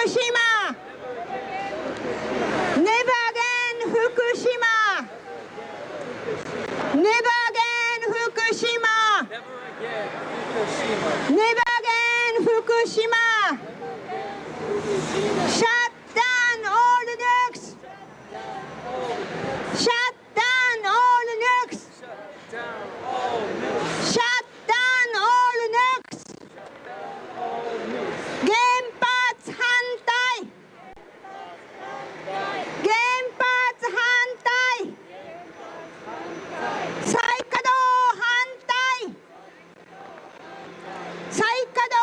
Fukushima! Never again Fukushima! Never again Fukushima! Never again Fukushima! Shut down all the nukes! Shut down all the nukes! Shut down all the nukes! 原発反対！原発反対！再稼働反対！再稼働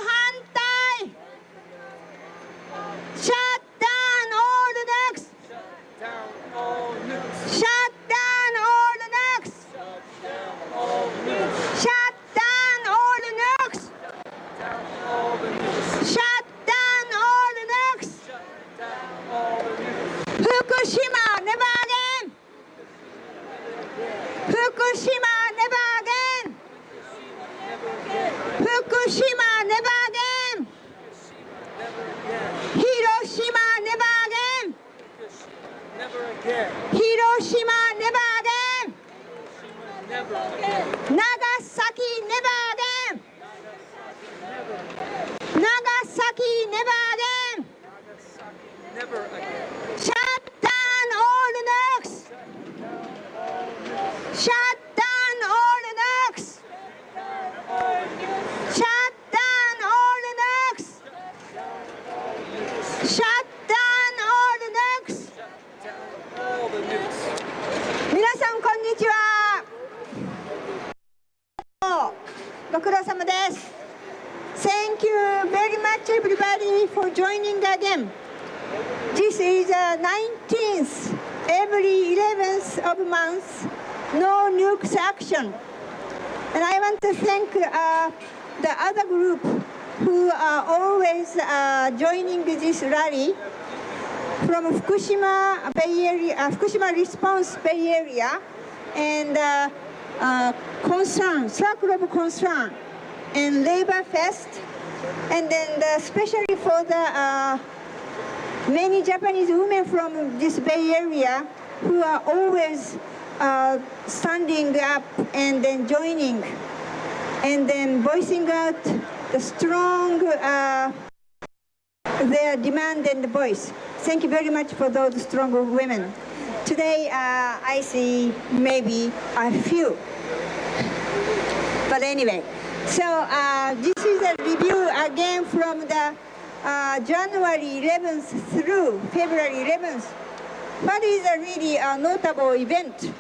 反対！ Shut down all the nukes! Shut down all the nukes! Shut down all the nukes! Shut down all the nukes! Fukushima, never again! Fukushima, never again! Fukushima, never again! Hiroshima, never again! Hiroshima, never again! Nagasaki, never again! Nagasaki, never again! Shut down all the nukes! Shut down all the nukes! Shut down all the nukes! Shut down all the nukes! 皆さんこんにちは。ご苦労様です。Thank you very much everybody for joining again. This is the 19th, every 11th of month, no nukes action. And I want to thank the other group who are always joining this rally from Fukushima Bay Area, Fukushima Response Bay Area, and concern, circle of concern, and Labor Fest, and then especially for the many Japanese women from this Bay Area who are always standing up and then joining, and then voicing out the strong their demand and voice. Thank you very much for those strong women. Today I see maybe a few, but anyway. So this is a review again from the January 11th through February 11th. What is a really notable event?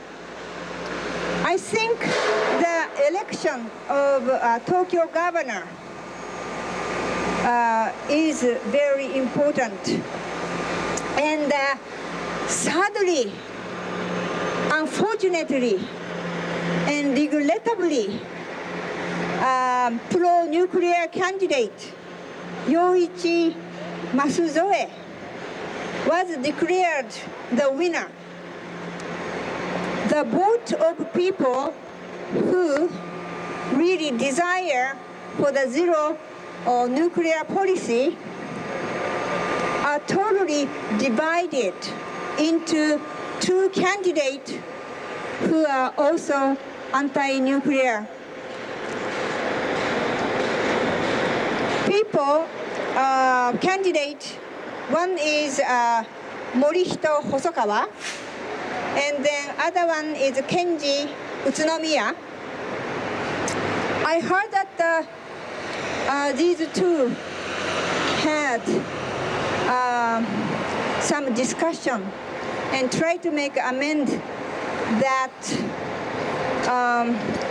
I think the election of Tokyo governor is very important. And sadly, unfortunately, and regrettably, pro-nuclear candidate Yoichi Masuzoe was declared the winner. The vote of people who really desire for the zero nuclear policy are totally divided into two candidates who are also anti-nuclear. People, candidate, one is Morihito Hosokawa, and then other one is Kenji Utsunomiya. I heard that these two had some discussion and tried to make amend that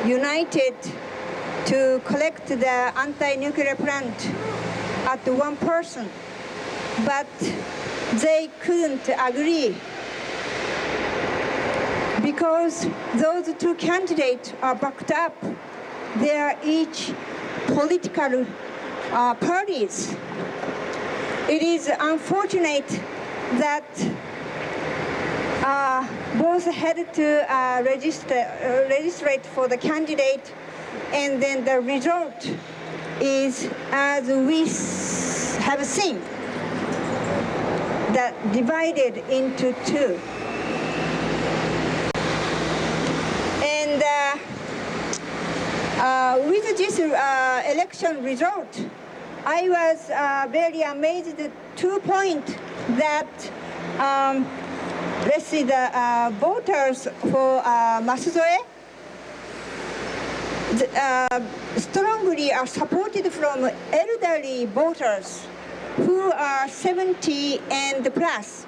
united to collect the anti-nuclear plant at one person, but they couldn't agree because those two candidates are backed up. They are each political parties. It is unfortunate that both had to register for the candidate, and then the result is as we have seen. that divided into two. And with this election result, I was very amazed to the point that let's see, the voters for Masuzoe strongly are supported from elderly voters who are 70 and plus.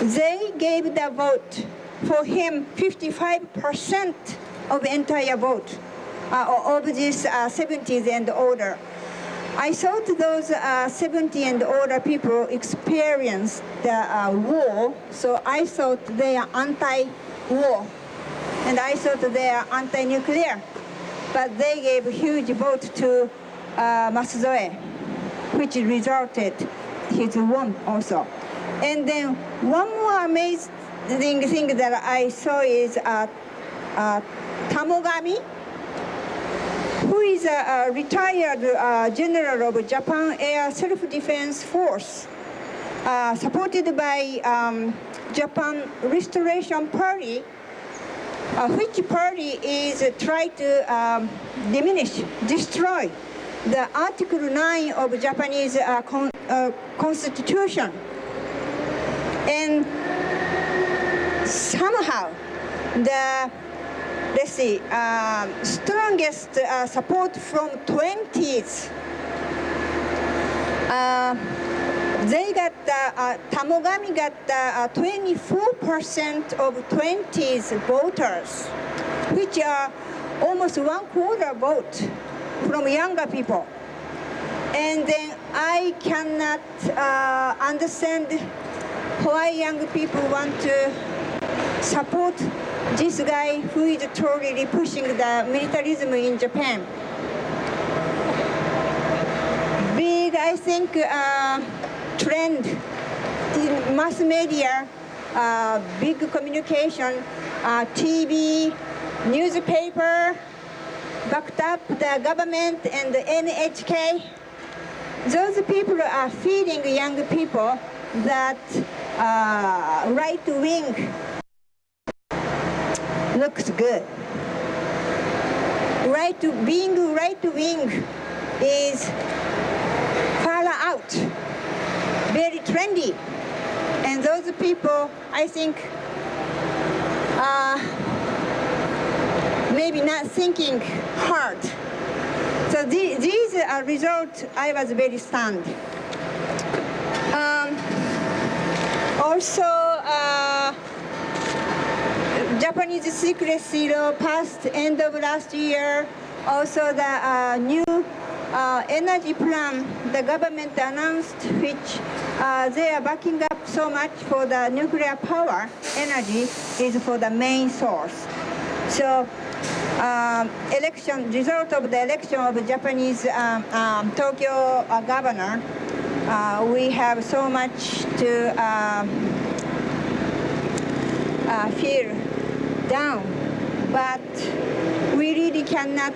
They gave the vote for him 55% of the entire vote of these 70s and older. I thought those 70 and older people experienced the war, so I thought they are anti-war, and I thought they are anti-nuclear. But they gave a huge vote to Masuzoe, which resulted his won also. And then one more amazing thing that I saw is Tamogami, who is a retired general of Japan Air Self-Defense Force, supported by Japan Restoration Party, which party is trying to destroy the Article 9 of Japanese Constitution. And somehow the strongest support from 20s. They got Tamogami got 24% of 20s voters, which are almost 1/4 vote from younger people. And then I cannot understand why young people want to support this guy who is totally pushing the militarism in Japan. Big, I think, trend in mass media, big communication, TV, newspaper, backed up the government and the NHK. Those people are feeding young people that right wing looks good. Being right wing is far out, very trendy, and those people, I think, maybe not thinking hard. So these results, I was very stunned. Also, Japanese secrecy law passed end of last year. Also, the new energy plan the government announced, which they are backing up so much for the nuclear power energy is for the main source. So, result of the election of the Japanese Tokyo governor, we have so much to feel down, but we really cannot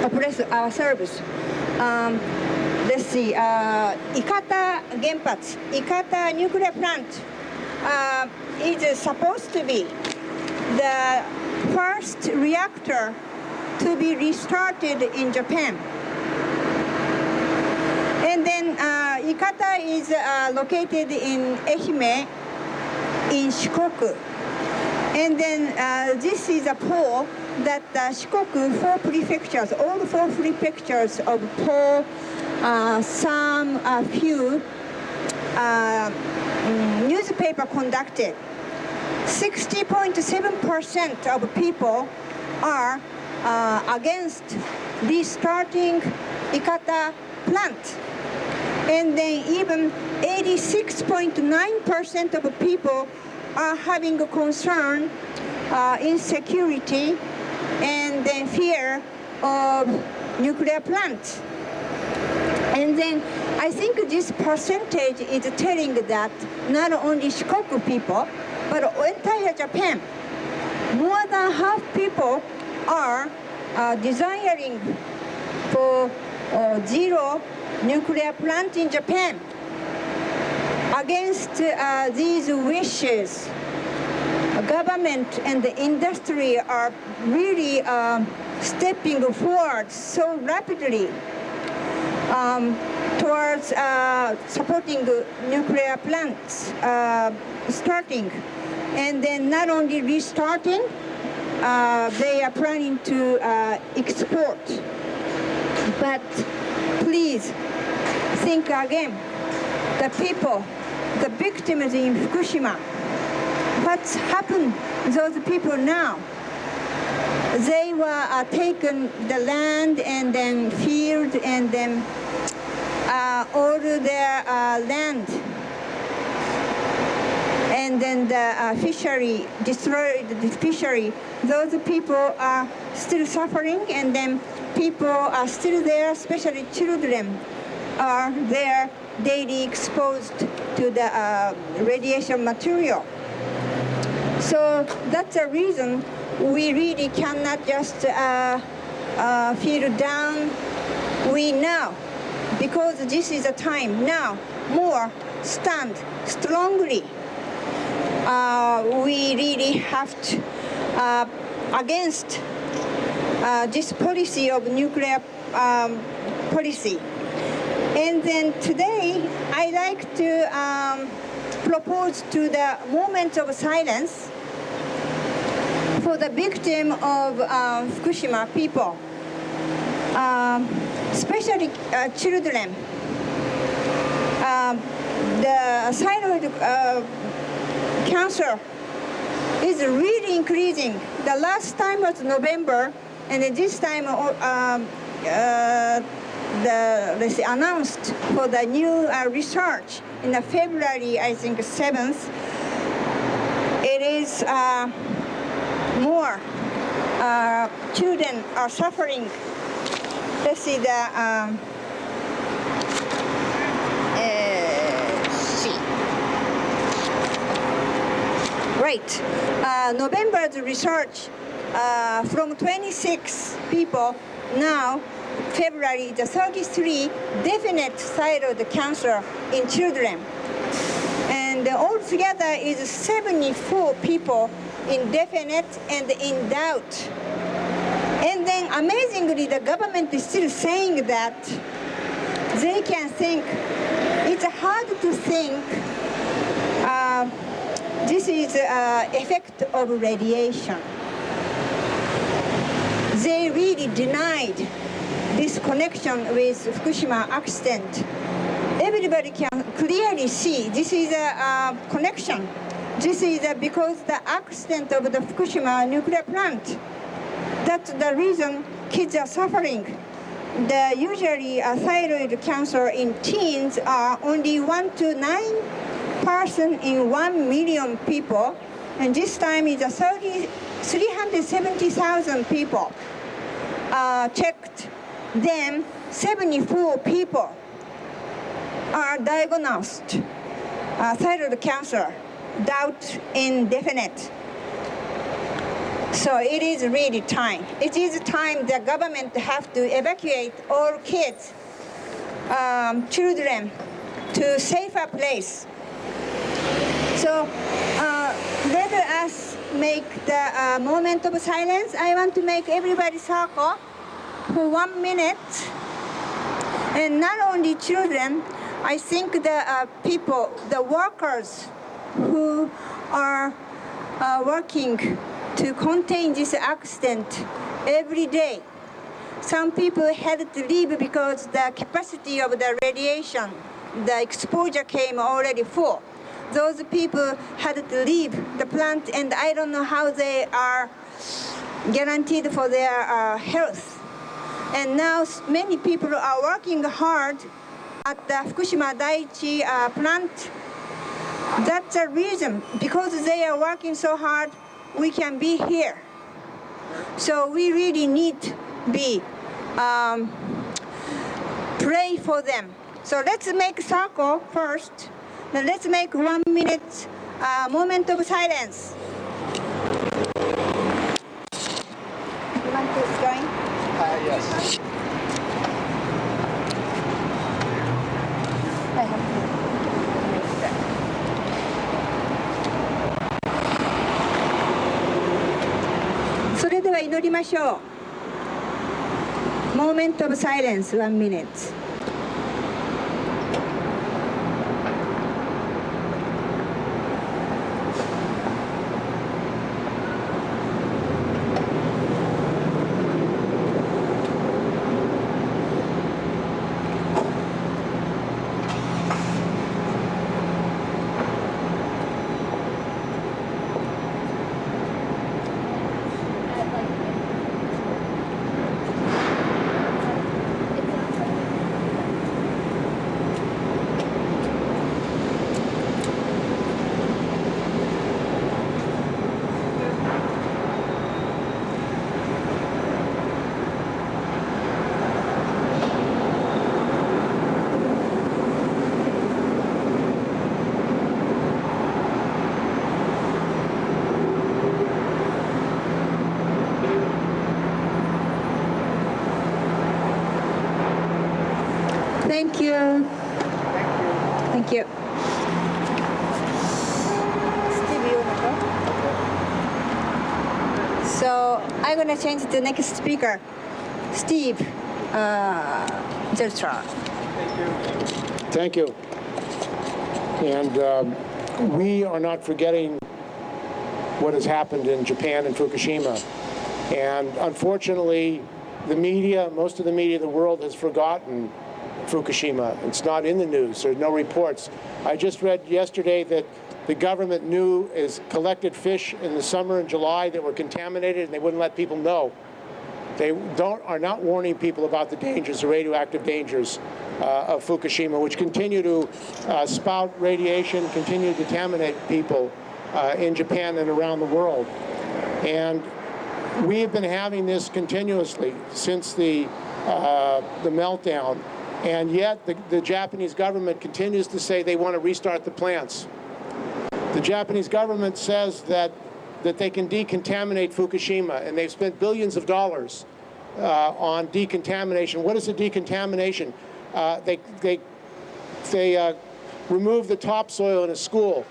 oppress ourselves. Let's see, Ikata Genpatsu, Ikata nuclear plant is supposed to be the first reactor to be restarted in Japan. And then Ikata is located in Ehime, in Shikoku. And then this is a poll that Shikoku, 4 prefectures, all 4 prefectures of poll, some few newspaper conducted. 60.7% of people are against restarting Ikata plant. And then even 86.9% of people are having a concern, insecurity, and then fear of nuclear plant. And then I think this percentage is telling that not only Shikoku people, but entire Japan, more than half people are desiring for zero nuclear plant in Japan. against these wishes, government and the industry are really stepping forward so rapidly towards supporting nuclear plants starting, and then not only restarting, they are planning to export. But please think again, the people, the victims in Fukushima, what's happened to those people now? They were taken the land and then field and then all their land, and then the fishery, destroyed the fishery. Those people are still suffering, and then people are still there, especially children are there daily exposed to the radiation material. So that's a reason we really cannot just feel down. We know, because this is a time now, more stand strongly. We really have to against this policy of nuclear policy. And then today, I like to propose to the moment of silence for the victim of Fukushima people, especially children. The thyroid cancer is really increasing. The last time was November, and this time let's say, announced for the new research in the February, I think 7th. It is more children are suffering. Let's see the right. November's research from 26 people, now February the 33 definite thyroid cancer in children, and altogether is 74 people in definite and in doubt. And then amazingly, the government is still saying that they can think. It's hard to think this is effect of radiation. They really denied this connection with Fukushima accident. Everybody can clearly see this is a connection. This is because the accident of the Fukushima nuclear plant. That's the reason kids are suffering. The usually thyroid cancer in teens are only 1 to 9% in 1 million people, and this time is 370,000 people checked. Then 74 people are diagnosed thyroid cancer, doubt indefinite. So it is really time. It is time the government have to evacuate all kids, children, to safer place. So let us make the moment of silence. I want to make everybody circle for 1 minute. And not only children, I think the people, the workers who are working to contain this accident every day. Some people had to leave because the capacity of the radiation, the exposure came already full. Those people had to leave the plant, and I don't know how they are guaranteed for their health. And now many people are working hard at the Fukushima Daiichi plant. That's the reason, because they are working so hard, we can be here. So we really need to be pray for them. So let's make a circle first. Then let's make 1 minute moment of silence. You want to join? Yes. I have to. きましょう。Moment of silence, 1 minute. Thank you. Thank you. So I'm going to change the next speaker, Steve Zelstra. Thank you. And we are not forgetting what has happened in Japan and Fukushima. And unfortunately, the media, most of the media of the world has forgotten Fukushima. It's not in the news. There's no reports. I just read yesterday that the government collected fish in the summer and July that were contaminated, and they wouldn't let people know. They are not warning people about the dangers, the radioactive dangers of Fukushima, which continue to spout radiation, continue to contaminate people in Japan and around the world. And we have been having this continuously since the meltdown. And yet the Japanese government continues to say they want to restart the plants. The Japanese government says that they can decontaminate Fukushima, and they've spent billions of dollars on decontamination. What is a decontamination? They remove the topsoil in a school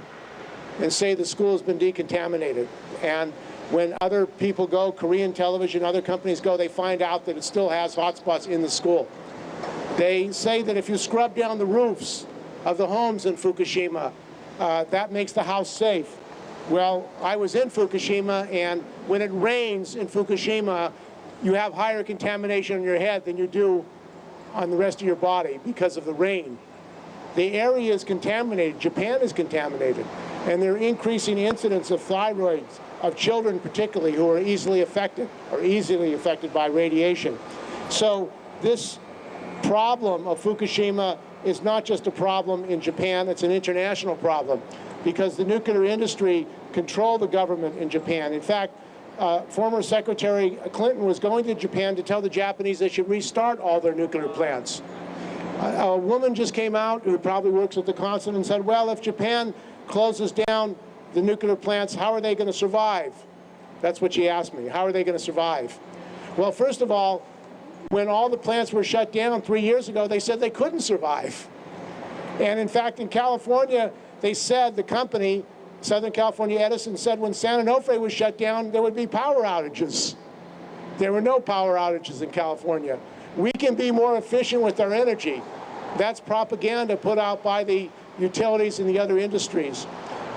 and say the school has been decontaminated. And when other people go, Korean television, other companies go, they find out that it still has hotspots in the school. They say that if you scrub down the roofs of the homes in Fukushima, that makes the house safe. Well, I was in Fukushima, and when it rains in Fukushima, you have higher contamination on your head than you do on the rest of your body because of the rain. The area is contaminated. Japan is contaminated. And there are increasing incidents of thyroids, of children particularly, who are easily affected by radiation. So this problem of Fukushima is not just a problem in Japan, it's an international problem, because the nuclear industry controls the government in Japan. In fact, former Secretary Clinton was going to Japan to tell the Japanese they should restart all their nuclear plants. A woman just came out who probably works at the consulate and said, well, if Japan closes down the nuclear plants, how are they going to survive? That's what she asked me. How are they going to survive? Well, first of all, when all the plants were shut down 3 years ago, they said they couldn't survive. And in fact, in California, they said, the company, Southern California Edison, said when San Onofre was shut down, there would be power outages. There were no power outages in California. We can be more efficient with our energy. That's propaganda put out by the utilities and the other industries.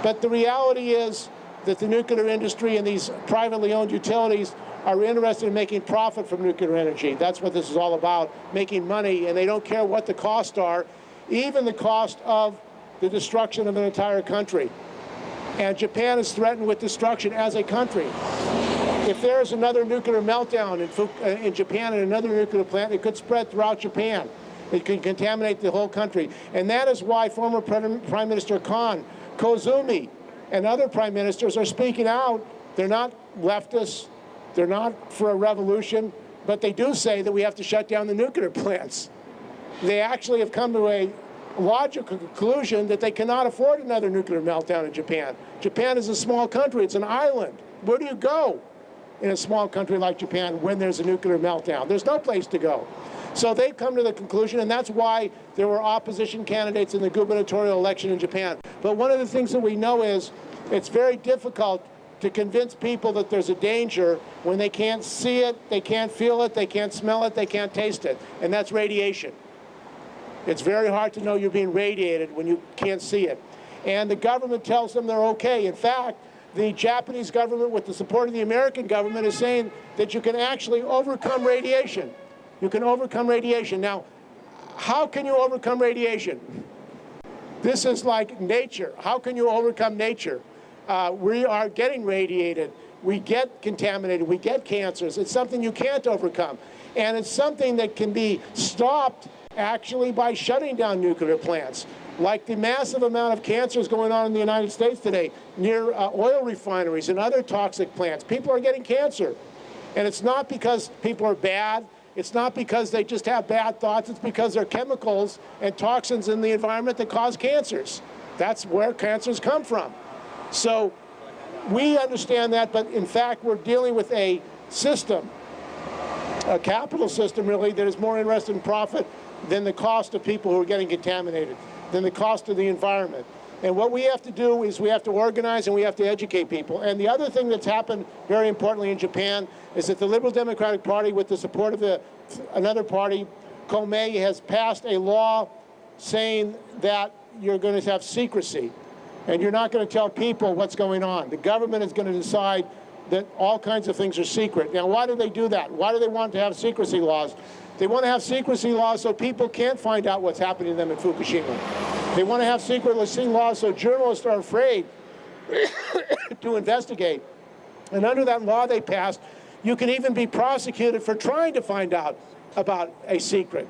But the reality is that the nuclear industry and these privately owned utilities are interested in making profit from nuclear energy. That's what this is all about, making money, and they don't care what the costs are, even the cost of the destruction of an entire country. And Japan is threatened with destruction as a country. If there is another nuclear meltdown in Japan and another nuclear plant, it could spread throughout Japan. It could contaminate the whole country. And that is why former Prime Minister Koizumi, and other prime ministers are speaking out. They're not leftists. They're not for a revolution, but they do say that we have to shut down the nuclear plants. They actually have come to a logical conclusion that they cannot afford another nuclear meltdown in Japan. Japan is a small country. It's an island. Where do you go in a small country like Japan when there's a nuclear meltdown? There's no place to go. So they've come to the conclusion, and that's why there were opposition candidates in the gubernatorial election in Japan. But one of the things that we know is it's very difficult to convince people that there's a danger when they can't see it, they can't feel it, they can't smell it, they can't taste it, and that's radiation. It's very hard to know you're being radiated when you can't see it. And the government tells them they're okay. In fact, the Japanese government, with the support of the American government, is saying that you can actually overcome radiation. You can overcome radiation. Now, how can you overcome radiation? This is like nature. How can you overcome nature? We are getting radiated. We get contaminated. We get cancers. It's something you can't overcome. And it's something that can be stopped actually by shutting down nuclear plants. Like the massive amount of cancers going on in the United States today near oil refineries and other toxic plants. People are getting cancer. And it's not because people are bad. It's not because they just have bad thoughts. It's because there are chemicals and toxins in the environment that cause cancers. That's where cancers come from. So we understand that, but in fact, we're dealing with a system, a capital system really, that is more interested in profit than the cost of people who are getting contaminated, than the cost of the environment. And what we have to do is we have to organize and we have to educate people. And the other thing that's happened very importantly in Japan is that the Liberal Democratic Party, with the support of another party, Komeii, has passed a law saying that you're going to have secrecy. And you're not going to tell people what's going on. The government is going to decide that all kinds of things are secret. Now, why do they do that? Why do they want to have secrecy laws? They want to have secrecy laws so people can't find out what's happening to them in Fukushima. They want to have secrecy laws so journalists are afraid to investigate. And under that law they passed, you can even be prosecuted for trying to find out about a secret.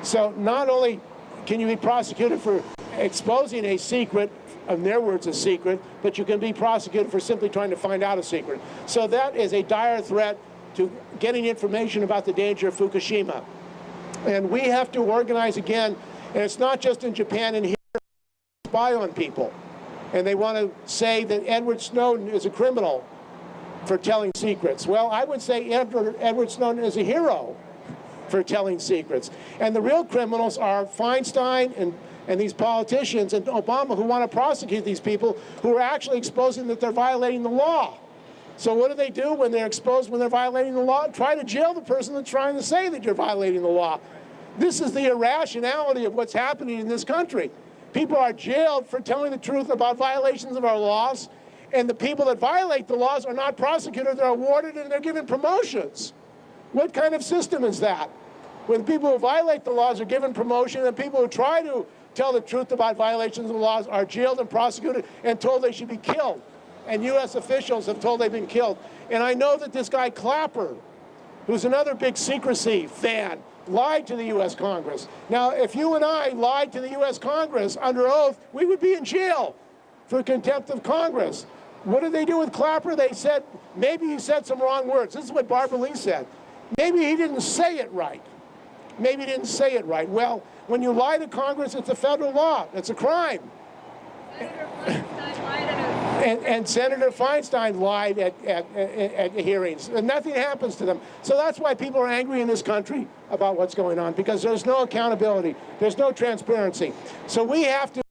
So not only can you be prosecuted for exposing a secret, in their words, a secret, but you can be prosecuted for simply trying to find out a secret. So that is a dire threat to getting information about the danger of Fukushima. And we have to organize again, and it's not just in Japan and here, spy on people. And they want to say that Edward Snowden is a criminal for telling secrets. Well, I would say Edward Snowden is a hero for telling secrets. And the real criminals are Feinstein and these politicians and Obama, who want to prosecute these people who are actually exposing that they're violating the law. So what do when they're exposed, when they're violating the law? Try to jail the person that's trying to say that you're violating the law. This is the irrationality of what's happening in this country. People are jailed for telling the truth about violations of our laws, and the people that violate the laws are not prosecuted, they're awarded, and they're given promotions. What kind of system is that? When people who violate the laws are given promotion, and people who try to tell the truth about violations of the laws are jailed and prosecuted and told they should be killed. And U.S. officials have told they've been killed. And I know that this guy Clapper, who's another big secrecy fan, lied to the U.S. Congress. Now, if you and I lied to the U.S. Congress under oath, we would be in jail for contempt of Congress. What did they do with Clapper? They said, maybe he said some wrong words. This is what Barbara Lee said. Maybe he didn't say it right. Maybe he didn't say it right. Well, when you lie to Congress, it's a federal law. It's a crime. And Senator Feinstein lied at hearings, and nothing happens to them. So that's why people are angry in this country about what's going on, because there's no accountability, there's no transparency. So we have to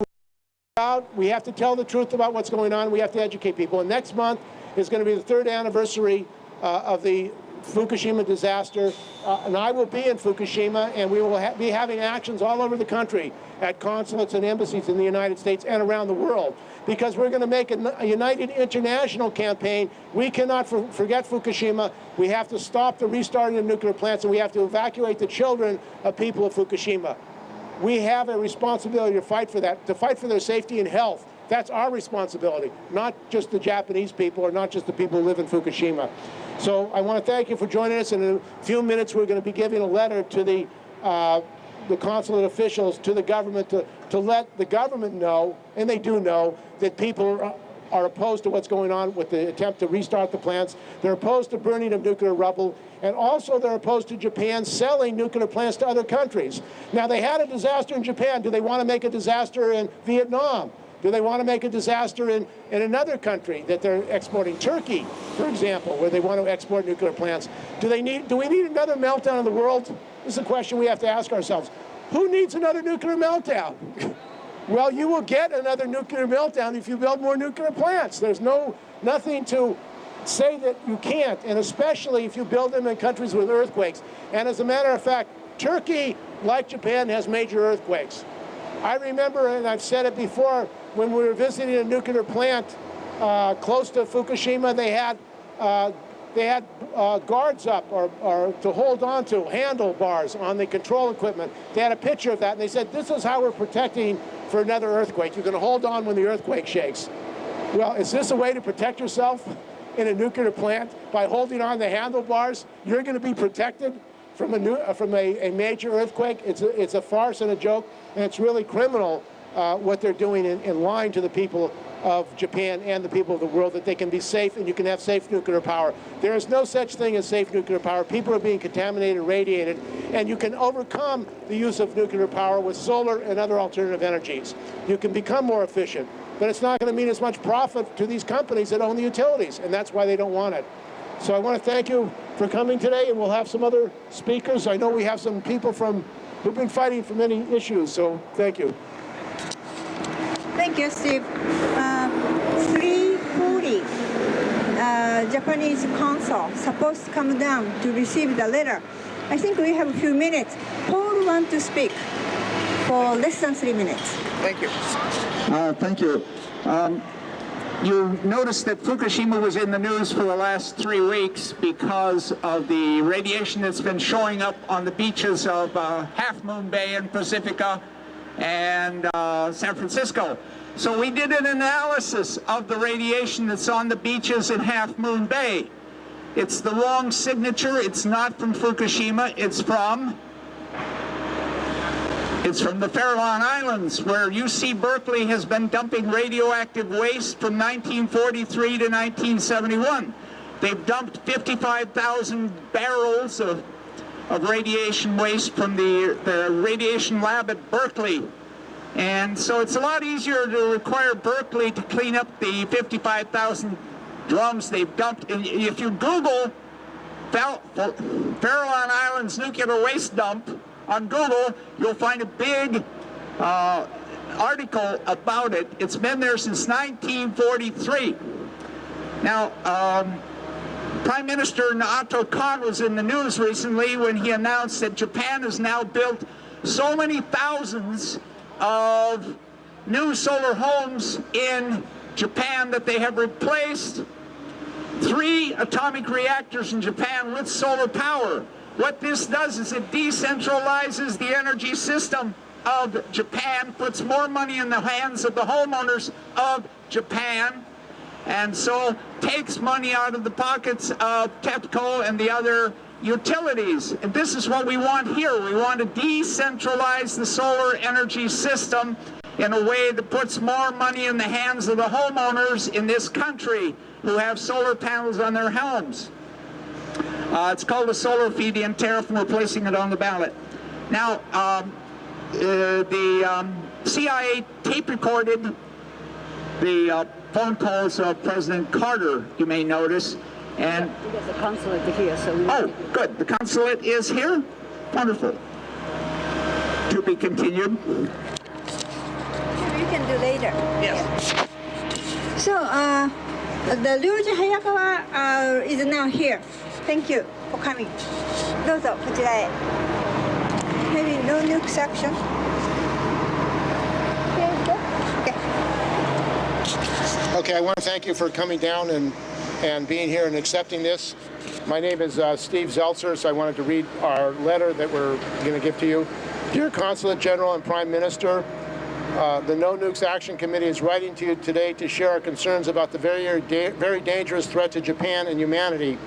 tell the truth about what's going on. We have to educate people. And next month is going to be the 3rd anniversary of the Fukushima disaster, and I will be in Fukushima, and we will be having actions all over the country at consulates and embassies in the United States and around the world, because we're going to make a united international campaign. We cannot forget Fukushima. We have to stop the restarting of nuclear plants, and we have to evacuate the children of people of Fukushima. We have a responsibility to fight for that, to fight for their safety and health. That's our responsibility, not just the Japanese people or not just the people who live in Fukushima. So I want to thank you for joining us. In a few minutes, we're going to be giving a letter to the consulate officials, to the government, to let the government know, and they do know, that people are opposed to what's going on with the attempt to restart the plants. They're opposed to burning of nuclear rubble, and also they're opposed to Japan selling nuclear plants to other countries. Now, they had a disaster in Japan. Do they want to make a disaster in Vietnam? Do they want to make a disaster in another country that they're exporting? Turkey, for example, where they want to export nuclear plants. Do we need another meltdown in the world? This is a question we have to ask ourselves. Who needs another nuclear meltdown? Well, you will get another nuclear meltdown if you build more nuclear plants. There's nothing to say that you can't, and especially if you build them in countries with earthquakes. And as a matter of fact, Turkey, like Japan, has major earthquakes. I remember, and I've said it before, when we were visiting a nuclear plant close to Fukushima, they had guards up or to hold on to handlebars on the control equipment. They had a picture of that, and they said, this is how we're protecting for another earthquake. You can hold on when the earthquake shakes. Well, is this a way to protect yourself in a nuclear plant? By holding on the handlebars, you're going to be protected from a major earthquake? It's a farce and a joke, and it's really criminal what they're doing in lying to the people of Japan and the people of the world that they can be safe and you can have safe nuclear power. There is no such thing as safe nuclear power. People are being contaminated, radiated, and you can overcome the use of nuclear power with solar and other alternative energies. You can become more efficient, but it's not going to mean as much profit to these companies that own the utilities, and that's why they don't want it. So I want to thank you for coming today, and we'll have some other speakers. I know we have some people who've been fighting for many issues, so thank you. Thank you, Steve. 3:40, Japanese consul supposed to come down to receive the letter. I think we have a few minutes. Paul wants to speak for less than 3 minutes. Thank you. Thank you. You noticed that Fukushima was in the news for the last 3 weeks because of the radiation that's been showing up on the beaches of Half Moon Bay and Pacifica and San Francisco. So we did an analysis of the radiation that's on the beaches in Half Moon Bay. It's the wrong signature. It's not from Fukushima. It's from the Farallon Islands, where UC Berkeley has been dumping radioactive waste from 1943 to 1971. They've dumped 55,000 barrels of radiation waste from the radiation lab at Berkeley. And so it's a lot easier to require Berkeley to clean up the 55,000 drums they've dumped. And if you Google Farallon Islands nuclear waste dump on Google, you'll find a big article about it. It's been there since 1943. Now, Prime Minister Naoto Kan was in the news recently when he announced that Japan has now built so many thousands of new solar homes in Japan that they have replaced 3 atomic reactors in Japan with solar power. What this does is it decentralizes the energy system of Japan, puts more money in the hands of the homeowners of Japan, and so takes money out of the pockets of TEPCO and the other utilities. And this is what we want here. We want to decentralize the solar energy system in a way that puts more money in the hands of the homeowners in this country who have solar panels on their homes. It's called a solar feed-in tariff, and we're placing it on the ballot. Now, the CIA tape recorded the phone calls of President Carter, you may notice. And because the consulate is here, so we good. The consulate is here? Wonderful. To be continued. We can do later. Yes. So, the Ryuji Hayakawa is now here. Thank you for coming. どうぞこちらへ。Maybe no nuke section. Okay, I want to thank you for coming down and being here and accepting this. My name is Steve Zeltzer, so I wanted to read our letter that we're going to give to you. Dear Consulate General and Prime Minister, the No Nukes Action Committee is writing to you today to share our concerns about the very dangerous threat to Japan and humanity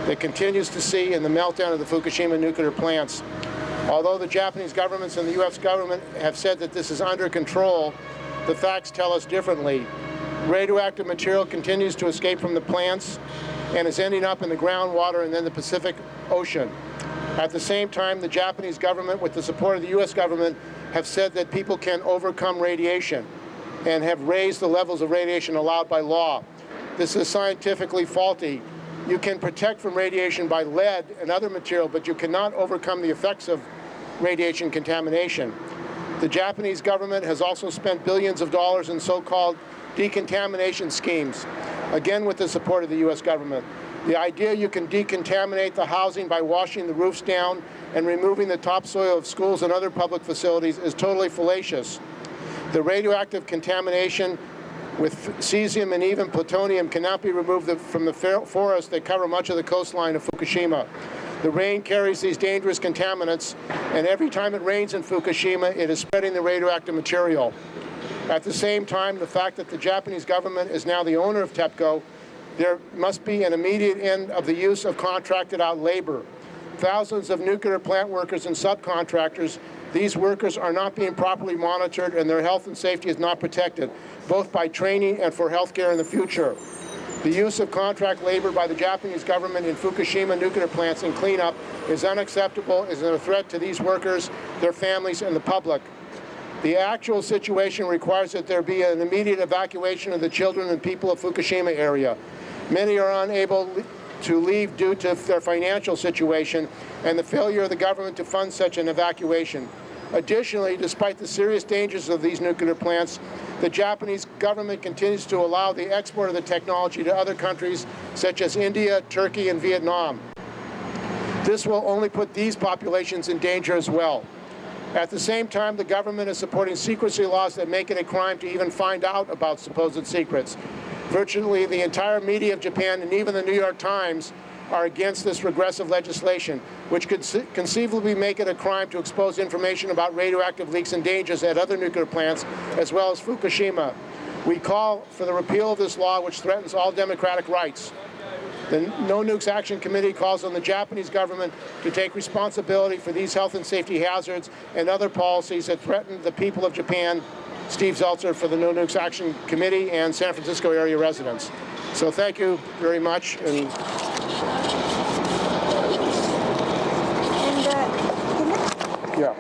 that continues to see in the meltdown of the Fukushima nuclear plants. Although the Japanese governments and the U.S. government have said that this is under control, the facts tell us differently. Radioactive material continues to escape from the plants and is ending up in the groundwater and then the Pacific Ocean. At the same time, the Japanese government, with the support of the U.S. government, have said that people can overcome radiation and have raised the levels of radiation allowed by law. This is scientifically faulty. You can protect from radiation by lead and other material, but you cannot overcome the effects of radiation contamination. The Japanese government has also spent billions of dollars in so-called decontamination schemes, again with the support of the U.S. government. The idea you can decontaminate the housing by washing the roofs down and removing the topsoil of schools and other public facilities is totally fallacious. The radioactive contamination with cesium and even plutonium cannot be removed from the forests that cover much of the coastline of Fukushima. The rain carries these dangerous contaminants, and every time it rains in Fukushima, it is spreading the radioactive material. At the same time, the fact that the Japanese government is now the owner of TEPCO, there must be an immediate end of the use of contracted out labor. Thousands of nuclear plant workers and subcontractors, these workers are not being properly monitored and their health and safety is not protected, both by training and for health care in the future. The use of contract labor by the Japanese government in Fukushima nuclear plants and cleanup is unacceptable, is a threat to these workers, their families, and the public. The actual situation requires that there be an immediate evacuation of the children and people of Fukushima area. Many are unable to leave due to their financial situation and the failure of the government to fund such an evacuation. Additionally, despite the serious dangers of these nuclear plants, the Japanese government continues to allow the export of the technology to other countries such as India, Turkey, and Vietnam. This will only put these populations in danger as well. At the same time, the government is supporting secrecy laws that make it a crime to even find out about supposed secrets. Virtually the entire media of Japan and even the New York Times are against this regressive legislation, which could conceivably make it a crime to expose information about radioactive leaks and dangers at other nuclear plants, as well as Fukushima. We call for the repeal of this law, which threatens all democratic rights. The No Nukes Action Committee calls on the Japanese government to take responsibility for these health and safety hazards and other policies that threaten the people of Japan. Steve Zeltzer for the No Nukes Action Committee and San Francisco area residents. So thank you very much. Yeah.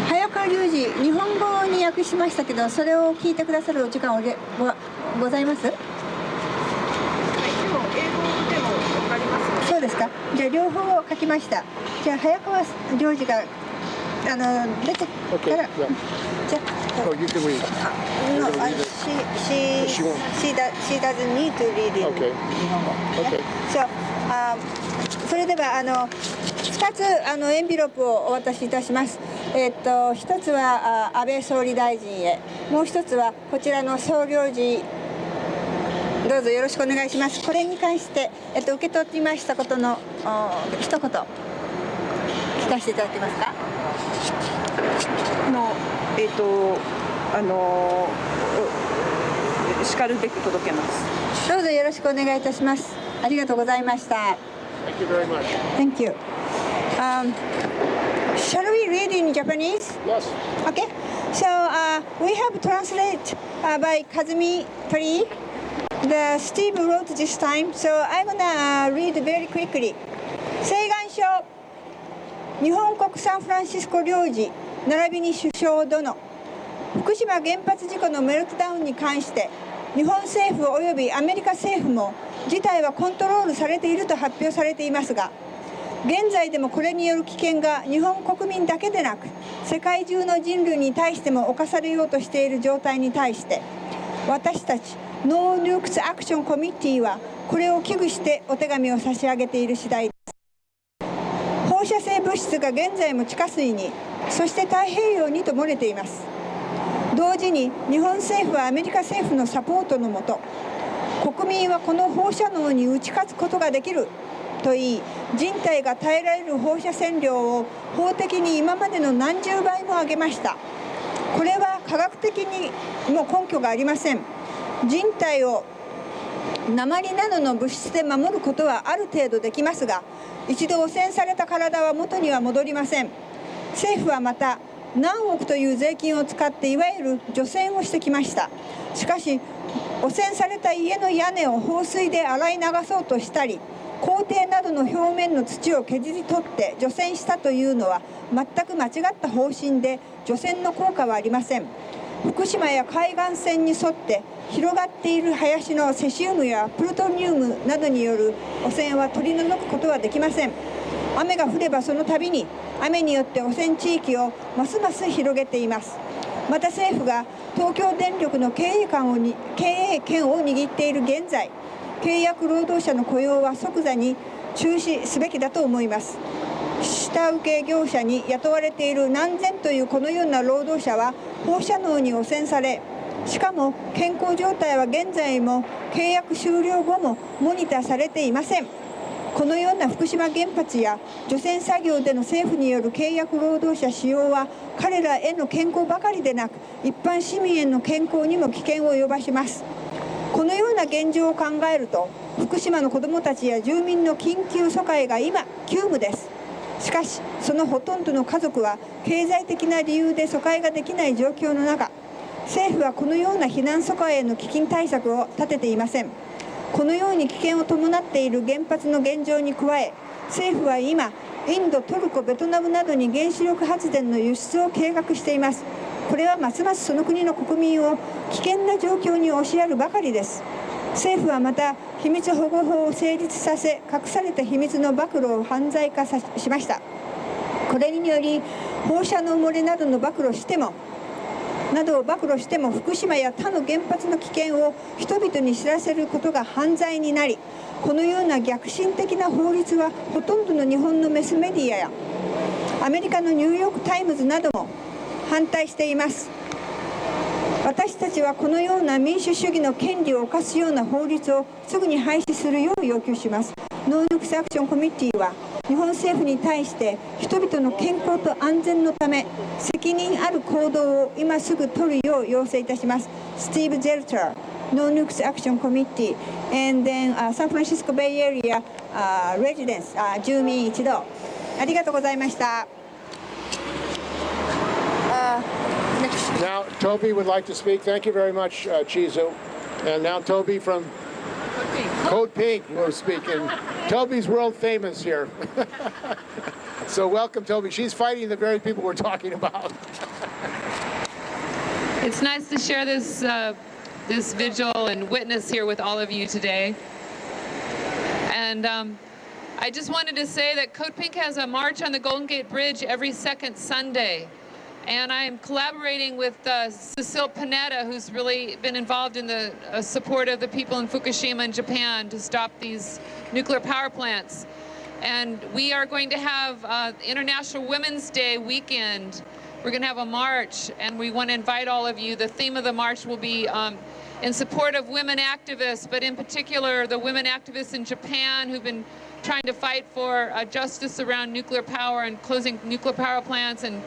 早川隆二、日本語に訳しましたけど、それを聞いてくださるお時間ございます？そうですか。じゃあ両方書きました。じゃあ早川亮二が出てから、じゃあ。Oh, you can read. No, she doesn't need to read in 日本語。Okay. So, それでは2つエンビロープをお渡しいたします。1つは安倍総理大臣へ、もう1つはこちらの総領事、どうぞよろしくお願いします。これに関して、受け取っていましたことの一言聞かせていただけますか。しかるべく届けます。どうぞよろしくお願いいたします。ありがとうございました。Thank you very much. Thank you. Shall we read in Japanese? Yes. Okay. So we have translated by Kazumi Tori. The Steve wrote this time, so I'm gonna read very quickly. 請願書、日本国サンフランシスコ領事並びに首相殿、福島原発事故のメルトダウンに関して日本政府およびアメリカ政府も事態はコントロールされていると発表されていますが、現在でもこれによる危険が日本国民だけでなく世界中の人類に対しても侵されようとしている状態に対して、私たちノー・ヌークス・アクション・コミッティはこれを危惧してお手紙を差し上げている次第です。放射性物質が現在も地下水に、そして太平洋にと漏れています。同時に日本政府はアメリカ政府のサポートのもと、国民はこの放射能に打ち勝つことができるといい、人体が耐えられる放射線量を法的に今までの何十倍も上げました。これは科学的にも根拠がありません。人体を鉛などの物質で守ることはある程度できますが、一度汚染された体は元には戻りません。政府はまた何億という税金を使っていわゆる除染をしてきました。しかし汚染された家の屋根を放水で洗い流そうとしたり、校庭などの表面の土を削り取って除染したというのは全く間違った方針で、除染の効果はありません。福島や海岸線に沿って広がっている林のセシウムやプルトニウムなどによる汚染は取り除くことはできません。雨が降ればその度に雨によって汚染地域をますます広げています。また政府が東京電力の経営権を握っている現在、契約労働者の雇用は即座に中止すべきだと思います。下請け業者に雇われている何千というこのような労働者は放射能に汚染され、しかも健康状態は現在も契約終了後もモニターされていません。このような福島原発や除染作業での政府による契約労働者使用は彼らへの健康ばかりでなく、一般市民への健康にも危険を及ぼします。このような現状を考えると、福島の子どもたちや住民の緊急疎開が今急務です。しかしそのほとんどの家族は経済的な理由で疎開ができない状況の中、政府はこのような避難疎開への基金対策を立てていません。このように危険を伴っている原発の現状に加え、政府は今インド、トルコ、ベトナムなどに原子力発電の輸出を計画しています。これはますますその国の国民を危険な状況に押しやるばかりです。政府はまた秘密保護法を成立させ、隠された秘密の暴露を犯罪化しました。これにより放射能漏れなどを暴露しても福島や他の原発の危険を人々に知らせることが犯罪になり、このような逆進的な法律はほとんどの日本のメスメディアやアメリカのニューヨーク・タイムズなども反対しています。私たちはこのような民主主義の権利を侵すような法律をすぐに廃止するよう要求します。ノーニュクスアクションコミュニティは日本政府に対して人々の健康と安全のため責任ある行動を今すぐ取るよう要請いたします。スティーブ・ゼルター、ノーニュクスアクションコミュニティ and then、サンフランシスコベイエリア、レジデンス、住民一同ありがとうございました。Now, Toby would like to speak. Thank you very much, Chizu. And now Toby from Code Pink will speak. And Toby's world famous here. So welcome, Toby. She's fighting the very people we're talking about. It's nice to share this vigil and witness here with all of you today. And I just wanted to say that Code Pink has a march on the Golden Gate Bridge every second Sunday. And I'm collaborating with Cecile Panetta, who's really been involved in the support of the people in Fukushima in Japan to stop these nuclear power plants. And we are going to have International Women's Day weekend. We're going to have a march, and we want to invite all of you. The theme of the march will be in support of women activists, but in particular the women activists in Japan who've been trying to fight for justice around nuclear power and closing nuclear power plants and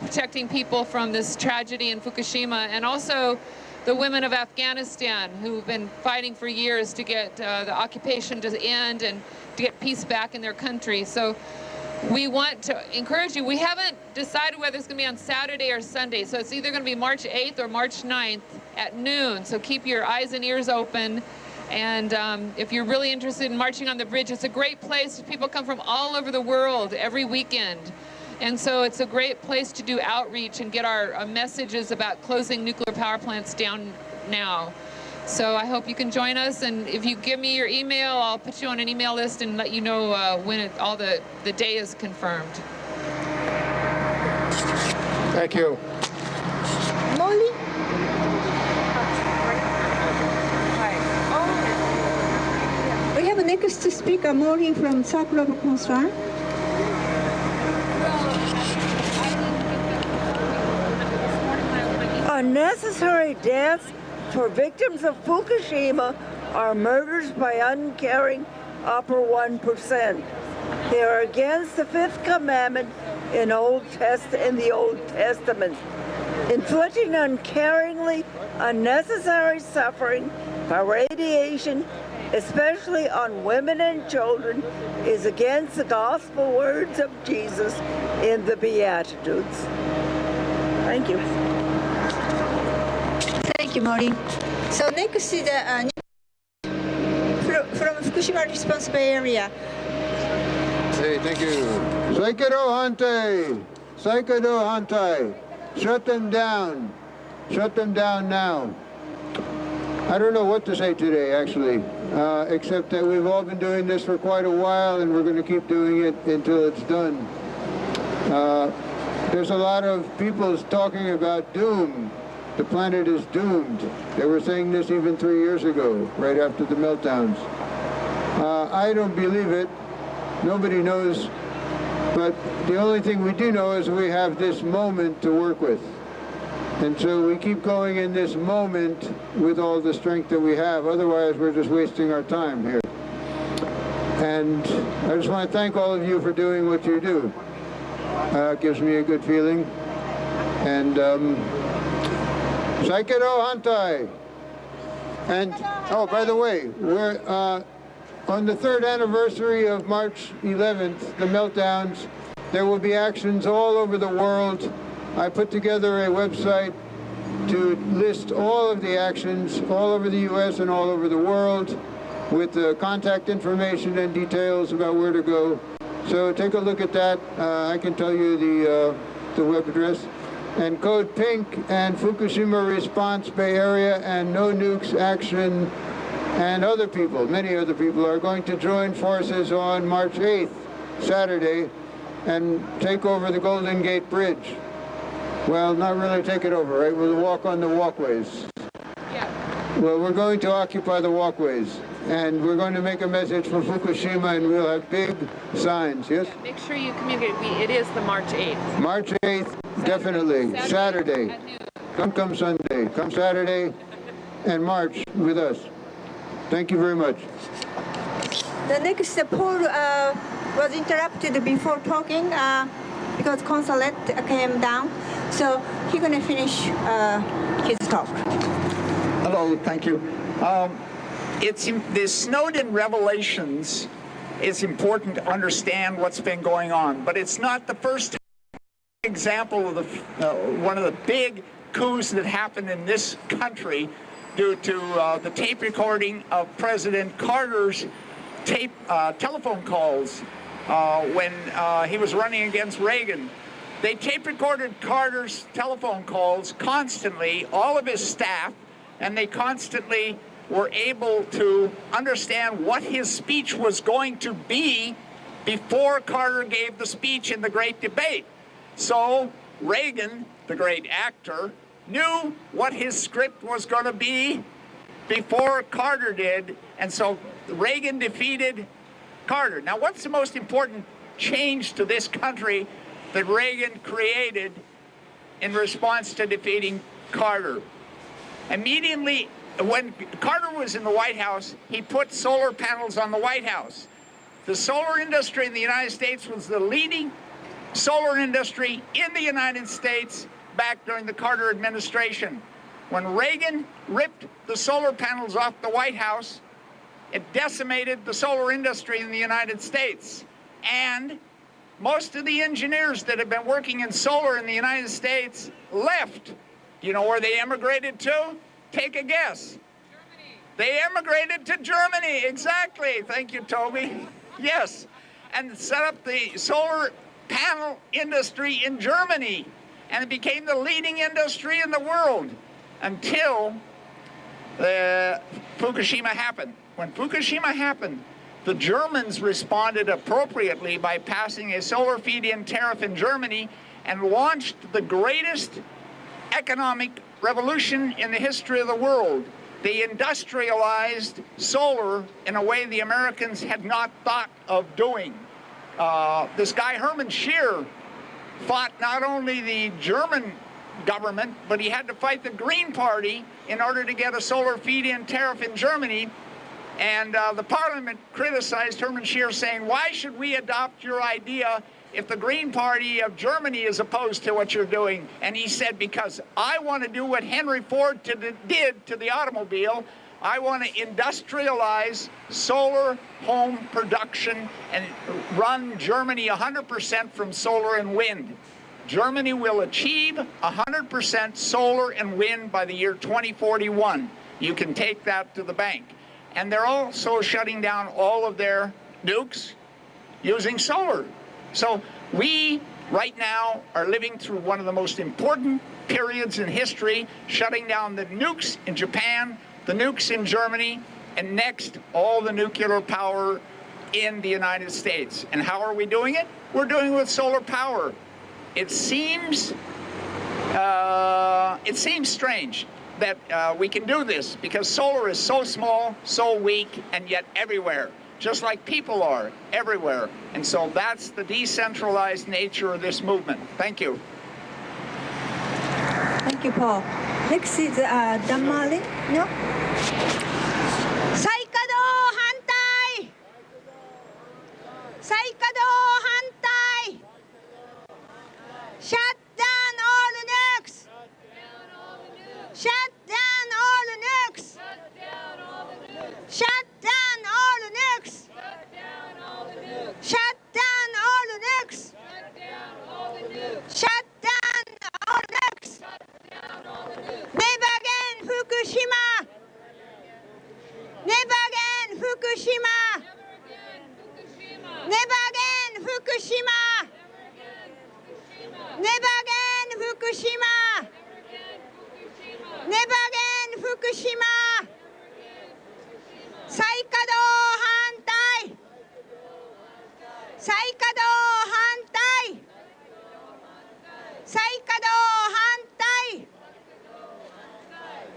protecting people from this tragedy in Fukushima, and also the women of Afghanistan who've been fighting for years to get the occupation to end and to get peace back in their country. So we want to encourage you. We haven't decided whether it's going to be on Saturday or Sunday, so it's either going to be March 8th or March 9th at noon, so keep your eyes and ears open. And if you're really interested in marching on the bridge, it's a great place. People come from all over the world every weekend. And so it's a great place to do outreach and get our messages about closing nuclear power plants down now. So I hope you can join us, and if you give me your email, I'll put you on an email list and let you know when all the day is confirmed. Thank you. Molly? We have next speaker, Molly from Circle of Concern. Unnecessary deaths for victims of Fukushima are murders by uncaring upper 1%. They are against the fifth commandment in the Old Testament. Inflicting uncaringly unnecessary suffering by radiation, especially on women and children, is against the gospel words of Jesus in the Beatitudes. Thank you. Thank you, Mori. So next is from Fukushima responsible area. Hey, thank you. Saikado Hantai. Saikado Hantai. Shut them down. Shut them down now. I don't know what to say today, actually, except that we've all been doing this for quite a while, and we're going to keep doing it until it's done. There's a lot of people talking about doom. The planet is doomed. They were saying this even 3 years ago, right after the meltdowns. I don't believe it. Nobody knows. But the only thing we do know is we have this moment to work with. And so we keep going in this moment with all the strength that we have. Otherwise, we're just wasting our time here. And I just want to thank all of you for doing what you do. It gives me a good feeling. And Saikido Hantai. And, oh, by the way, we're on the 3rd anniversary of March 11th, the meltdowns. There will be actions all over the world. I put together a website to list all of the actions all over the U.S. and all over the world with the contact information and details about where to go. So take a look at that. I can tell you the web address. And Code Pink and Fukushima Response Bay Area and No Nukes Action and other people, many other people, are going to join forces on March 8th, Saturday, and take over the Golden Gate Bridge. Well, not really take it over, right? We'll walk on the walkways. Yeah. Well, we're going to occupy the walkways, and we're going to make a message for Fukushima, and we'll have big signs, yes? Yeah, make sure you communicate. It is the March 8th. March 8th, definitely. Saturday. At noon. Come Sunday. Come Saturday and march with us. Thank you very much. The next poll was interrupted before talking because consulate came down. So he's going to finish his talk. Hello, thank you. The Snowden revelations, it's important to understand what's been going on, but it's not the first example of one of the big coups that happened in this country due to the tape recording of President Carter's telephone calls when he was running against Reagan. They tape recorded Carter's telephone calls constantly, all of his staff, and they constantly were able to understand what his speech was going to be before Carter gave the speech in the Great Debate. So Reagan, the great actor, knew what his script was going to be before Carter did, and so Reagan defeated Carter. Now, what's the most important change to this country that Reagan created in response to defeating Carter? Immediately, when Carter was in the White House, he put solar panels on the White House. The solar industry in the United States was the leading solar industry in the United States back during the Carter administration. When Reagan ripped the solar panels off the White House, it decimated the solar industry in the United States. And most of the engineers that have been working in solar in the United States left. Do you know where they emigrated to? Take a guess. Germany. They emigrated to Germany, exactly. Thank you, Toby. Yes, and set up the solar panel industry in Germany, and it became the leading industry in the world until Fukushima happened. When Fukushima happened, the Germans responded appropriately by passing a solar feed-in tariff in Germany and launched the greatest economic revolution in the history of the world. They industrialized solar in a way the Americans had not thought of doing. This guy, Hermann Scheer, fought not only the German government, but he had to fight the Green Party in order to get a solar feed-in tariff in Germany. And the parliament criticized Hermann Scheer, saying, why should we adopt your idea if the Green Party of Germany is opposed to what you're doing? And he said, because I want to do what Henry Ford did to the automobile. I want to industrialize solar home production and run Germany 100% from solar and wind. Germany will achieve 100% solar and wind by the year 2041. You can take that to the bank. And they're also shutting down all of their nukes using solar. So we, right now, are living through one of the most important periods in history, shutting down the nukes in Japan, the nukes in Germany, and next, all the nuclear power in the United States. And how are we doing it? We're doing it with solar power. it seems strange that we can do this, because solar is so small, so weak, and yet everywhere, just like people are everywhere. And so that's the decentralized nature of this movement. Thank you. Thank you, Paul. Next is Damali. No? 再稼働反対。再稼働反対。Shut down all nukes. Shut down all nukes. Shut down all nukes. Shut down all nukes. Shut down all nukes. Never again Fukushima. Never again Fukushima. Never again Fukushima. Never again Fukushima. Never again Fukushima. 再稼働反対。再稼働反対。再稼働反対。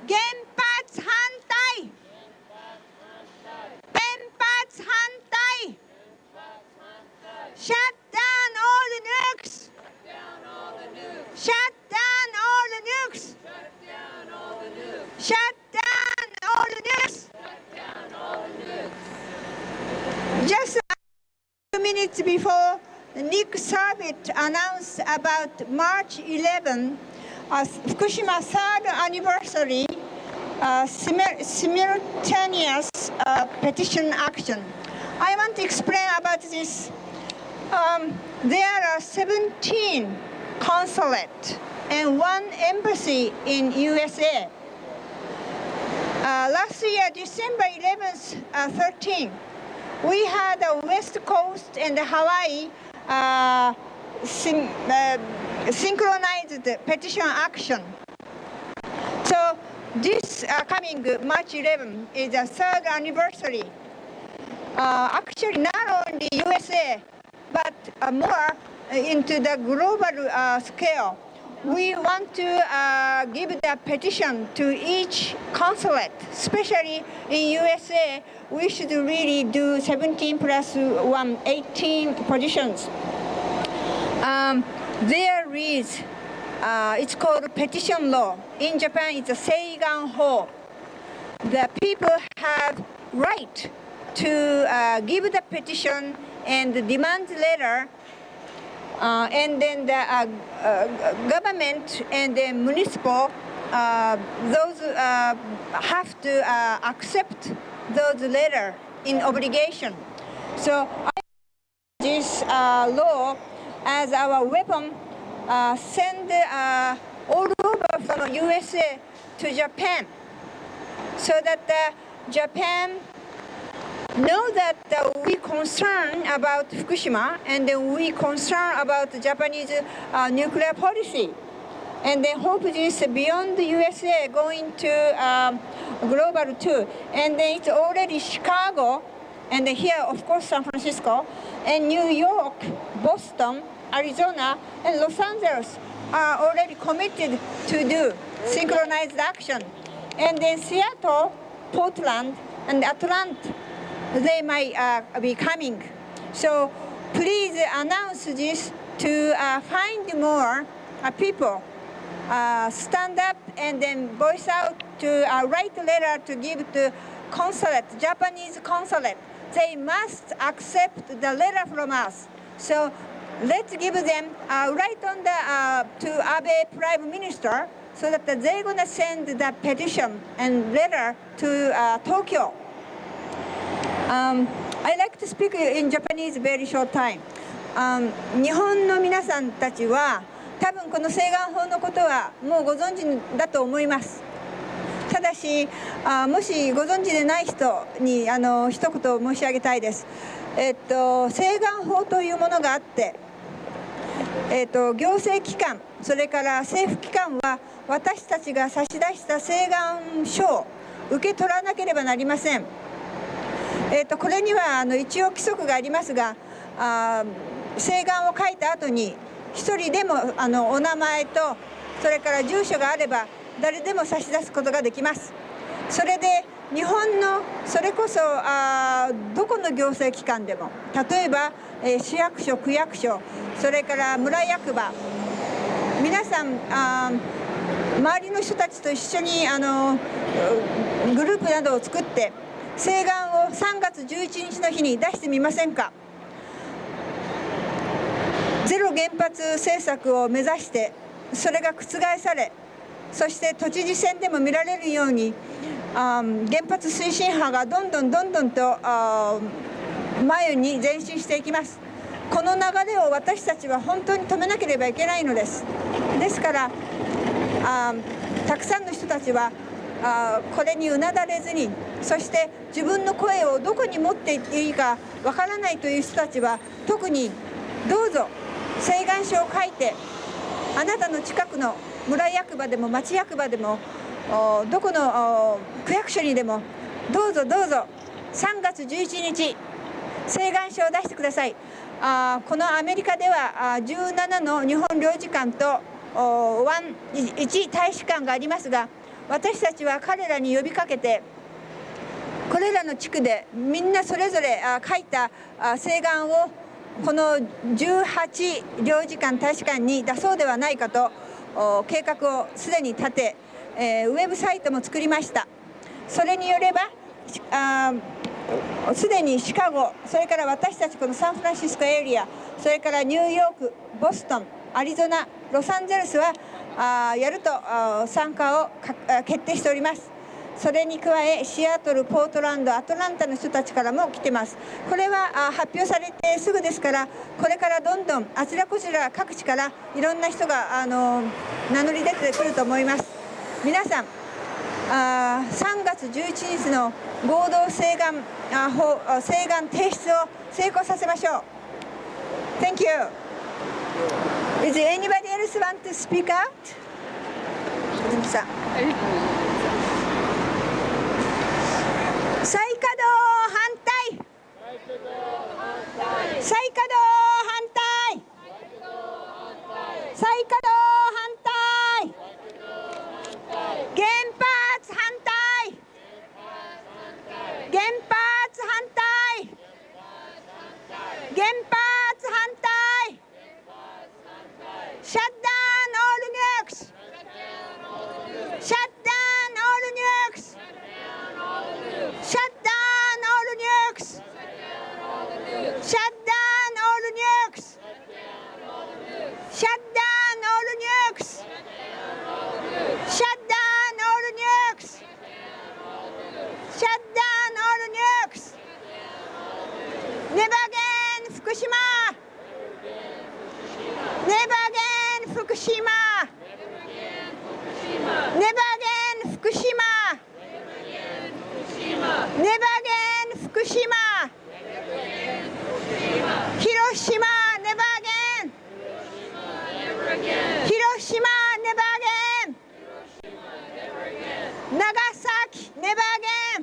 原発反対。原発反対。Shut down all nukes. Shut down all nukes. Shut down all nukes. Just a few minutes before, Nick Savitt announced about March 11, Fukushima third anniversary simultaneous petition action. I want to explain about this. There are 17 consulates and 1 embassy in USA. Last year, December 11th, 13, we had a West Coast and Hawaii synchronized petition action. So this coming March 11 is the third anniversary. Actually, not only USA, but more into the global scale. We want to give the petition to each consulate, especially in USA. We should really do 17 plus 1, 18 positions. There is, it's called petition law. In Japan, it's a seigan ho. The people have right to give the petition and demand letter. And then the government and the municipal, those have to accept those letters in obligation. So I this law as our weapon, send all over from USA to Japan, so that Japan know that we concern about Fukushima, and then we concern about the Japanese nuclear policy, and then hope this beyond the USA going to global too. And then it's already Chicago, and here of course San Francisco, and New York, Boston, Arizona, and Los Angeles are already committed to do synchronized action. And then Seattle, Portland, and Atlanta, they might be coming. So please announce this to find more people. Stand up and then voice out to write a letter to give to consulate, Japanese consulate. They must accept the letter from us. So let's give them write on the to Abe Prime Minister, so that they're gonna send the petition and letter to Tokyo. I like to speak in Japanese very short time. 日本の皆さんたちは多分この請願法のことはもうご存知だと思います。ただし、もしご存知でない人に一言申し上げたいです。請願法というものがあって、行政機関、それから政府機関は私たちが差し出した請願書を受け取らなければなりません。これには一応規則がありますが、請願を書いた後に一人でもお名前とそれから住所があれば誰でも差し出すことができます。それで日本のそれこそどこの行政機関でも、例えば、市役所、区役所、それから村役場、皆さん周りの人たちと一緒にグループなどを作って請願を3月11日の日に出してみませんか。ゼロ原発政策を目指してそれが覆され、そして都知事選でも見られるように原発推進派がどんどんと前に前進していきます。この流れを私たちは本当に止めなければいけないのです。ですからたくさんの人たちはこれにうなだれずに、そして自分の声をどこに持っていっていいかわからないという人たちは特にどうぞ請願書を書いて、あなたの近くの村役場でも町役場でもどこの区役所にでもどうぞ3月11日請願書を出してください。このアメリカでは17の日本領事館と1大使館がありますが、私たちは彼らに呼びかけて、これらの地区でみんなそれぞれ書いた請願をこの18領事館大使館に出そうではないかと計画をすでに立て、ウェブサイトも作りました。それによればすでにシカゴ、それから私たちこのサンフランシスコエリア、それからニューヨーク、ボストン、アリゾナ、ロサンゼルスはやると参加を決定しております。それに加えシアトル、ポートランド、アトランタの人たちからも来てます。これは発表されてすぐですから、これからどんどんあちらこちら各地からいろんな人が名乗り出てくると思います。皆さん3月11日の合同請願提出を成功させましょう。Thank you. Is there anybody else want to speak out? 鈴木さん。再稼働反対。再稼働反対。再稼働反対。原発反対。原発反対。原発反対。Shut down all nukes. Shut down all nukes. Shut down all nukes. Shut down all nukes. Shut down all nukes. Shut down all nukes. Shut down all nukes. Never again, Fukushima. Never again, Fukushima. Never again, Fukushima. Never again, Fukushima. Hiroshima, never again. Hiroshima, never again. Nagasaki, never again.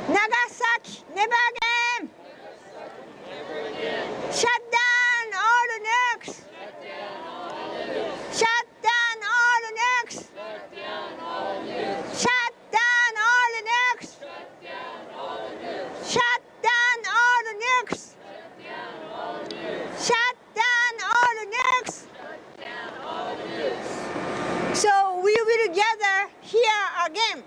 Nagasaki, never again. Shut down all nukes. Shut down all nukes. Shut down all nukes. Shut down all nukes. Shut down all nukes. So we will gather here again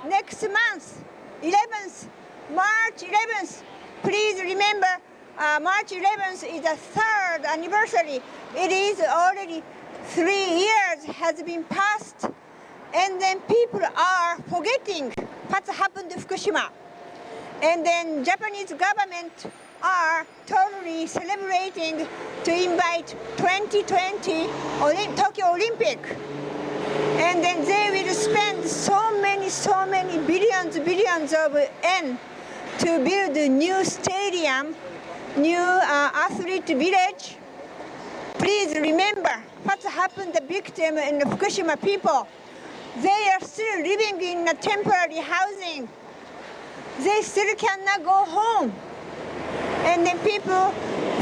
next month, 11th, March 11th. Please remember, March 11th is the third anniversary. It is already 3 years has been passed, and then people are forgetting what happened to Fukushima. And then Japanese government are totally celebrating to invite 2020 Tokyo Olympic. And then they will spend so many billions of yen to build a new stadium, new athlete village. Please remember what happened to the victim and the Fukushima people. They are still living in a temporary housing. They still cannot go home. And then people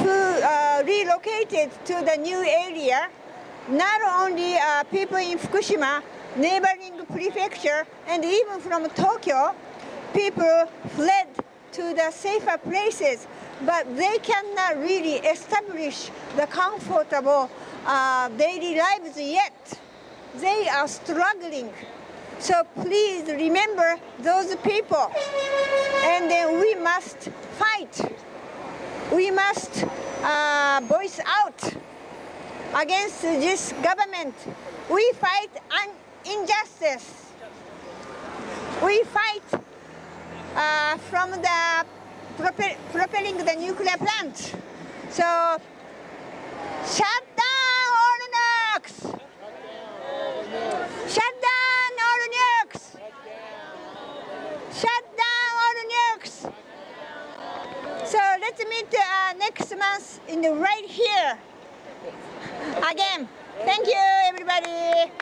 who relocated to the new area. Not only people in Fukushima, neighboring prefecture, and even from Tokyo, people fled to the safer places, but they cannot really establish the comfortable daily lives yet. They are struggling. So please remember those people, and then we must fight. We must voice out against this government. We fight injustice. We fight from the propelling the nuclear plant. So shut down all nukes. Shut down all nukes. Shut down all nukes. So let's meet next month right here. Again, thank you, everybody.